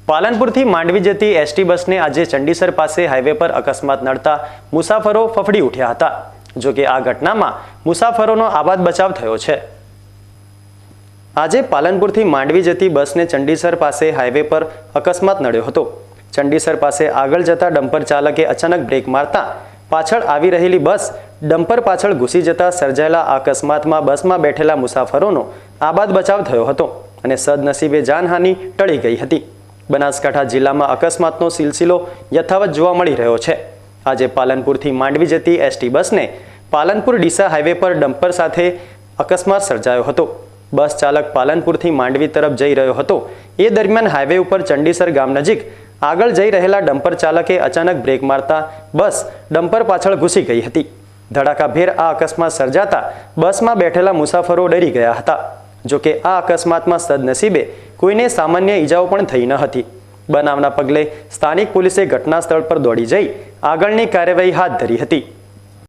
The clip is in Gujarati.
પાલનપુરથી માંડવી જતી એસટી બસને આજે ચંડીસર પાસે હાઈવે પર અકસ્માત નડતા મુસાફરો ફફડી ઉઠ્યા હતા। જો કે આ ઘટનામાં મુસાફરોનો આબાદ બચાવ થયો છે। આજે પાલનપુરથી માંડવી જતી બસને ચંડીસર પાસે હાઈવે પર અકસ્માત નડ્યો હતો। ચંડીસર પાસે આગળ જતા ડમ્પર ચાલકે અચાનક બ્રેક મારતા પાછળ આવી રહેલી બસ ડમ્પર પાછળ ઘૂસી જતા સર્જાયેલા અકસ્માતમાં બસમાં બેઠેલા મુસાફરોનો આબાદ બચાવ થયો હતો અને સદનસીબે જાનહાનિ ટળી ગઈ હતી। બનાસકાંઠા જિલ્લામાં અકસ્માતનો સિલસિલો યથાવત જોવા મળી રહ્યો છે। આજે પાલનપુરથી માંડવી જતી એસટી બસને પાલનપુર ડીસા હાઈવે પર ડમ્પર સાથે અકસ્માત સર્જાયો હતો। બસ ચાલક પાલનપુરથી માંડવી તરફ જઈ રહ્યો હતો। એ દરમિયાન હાઈવે ઉપર ચંડીસર ગામ નજીક આગળ જઈ રહેલા ડમ્પર ચાલકે અચાનક બ્રેક મારતા બસ ડમ્પર પાછળ ઘૂસી ગઈ હતી। ધડાકાભેર આ અકસ્માત સર્જાતા બસમાં બેઠેલા મુસાફરો ડરી ગયા હતા। જો કે આ અકસ્માતમાં સદનસીબે કોઈને સામાન્ય ઈજાઓ પણ થઈ ન હતી। બનાવના પગલે સ્થાનિક પોલીસે ઘટના સ્થળ પર દોડી જઈ આગળની કાર્યવાહી હાથ ધરી હતી।